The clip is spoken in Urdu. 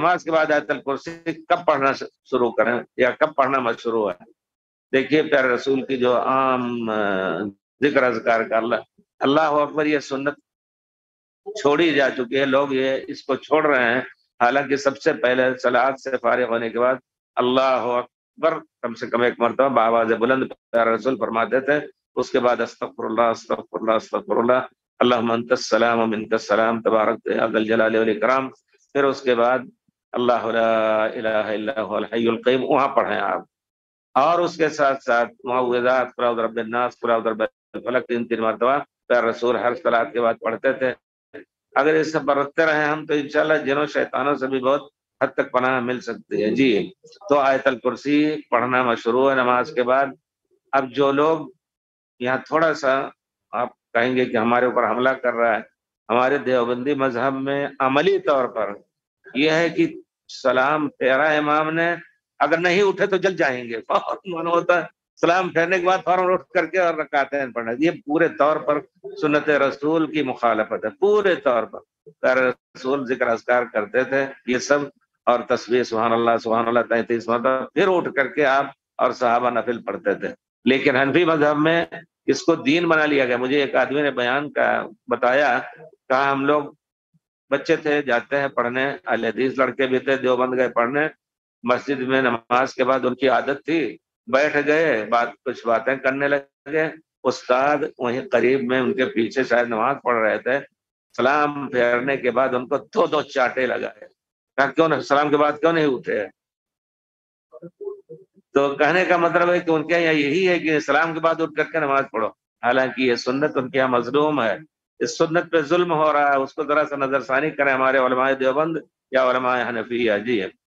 نماز کے بعد آیت الکرسی کب پڑھنا شروع کریں یا کب پڑھنا مشروع ہے؟ دیکھیے پیارے رسول کی جو عام ذکر اذکار کا اللہ اکبر، یہ سنت چھوڑی جا چکی ہے، لوگ اس کو چھوڑ رہے ہیں، حالانکہ سب سے پہلے صلوات سے فارغ ہونے کے بعد اللہ اکبر کم سے کم ایک مرتبہ بآواز بلند پیارے رسول فرماتے تھے، اس کے بعد استغفر اللہ استغفر اللہ استغفر اللہ، اللہم انت السلام و منک السلام تبارک یا ذا الجلال والاکرام، پھر اس کے بعد اللہ لا الہ الا هو الحی القیوم، وہاں پڑھیں آپ، اور اس کے ساتھ ساتھ معوذات قل اعوذ برب الناس قل اعوذ برب الفلق 3 مرتبہ پیارے رسول ہر صلات کے بعد پڑھتے تھے۔ اگر اس سے برتتے رہیں ہم تو انشاءاللہ جنوں شیطانوں سے بھی بہت حد تک پناہ مل سکتی ہے۔ جی تو آیت الکرسی پڑھنا مشروع ہے نماز کے بعد۔ اب جو لوگ یہاں تھوڑا سا آپ کہیں گے کہ ہمارے اوپر حملہ کر رہا ہے، ہمارے دیوبندی مذہب میں عملی طور پر یہ ہے کہ سلام پھیرا امام نے، اگر نہیں اٹھے تو جل جائیں گے، فوراً ہوتا ہے سلام پھیرنے کے بعد فوراً اٹھ کر کے اور رکعتین پڑھنا، یہ پورے طور پر سنت رسول کی مخالفت ہے، پورے طور پر۔ پیارے رسول ذکر اذکار کرتے تھے یہ سب، اور تسبیح سبحان اللہ 33 مرتبہ، پھر اٹھ کر کے آپ اور صحابہ نفل پڑھتے تھے۔ لیکن حنفی مذہب میں اس کو دین بنا لیا گیا۔ مجھے ایک آدمی نے بیان کا بتایا، کہا ہم لوگ بچے تھے جاتے ہیں پڑھنے، اہل حدیث لڑکے بھی تھے، دیوبند گئے پڑھنے، مسجد میں نماز کے بعد ان کی عادت تھی، بیٹھ گئے، کچھ باتیں کرنے لگے، استاد وہیں قریب میں ان کے پیچھے شاید نماز پڑھ رہے تھے، سلام پھیرنے کے بعد ان کو 2 چاٹے لگائے، کہا کیوں نہیں سلام کے بعد کیوں نہیں اٹھے؟ تو کہنے کا مطلب ہے کہ ان کے یہاں یہی ہے کہ سلام کے بعد اٹھ کر کے نماز پڑھو، حالانکہ یہ سنت ان کے یہاں مظلوم ہے، اس سنت پہ ظلم ہو رہا ہے، اس کو ذرا سا نظر ثانی کریں ہمارے علماء دیوبند یا علماء حنفیہ۔ جی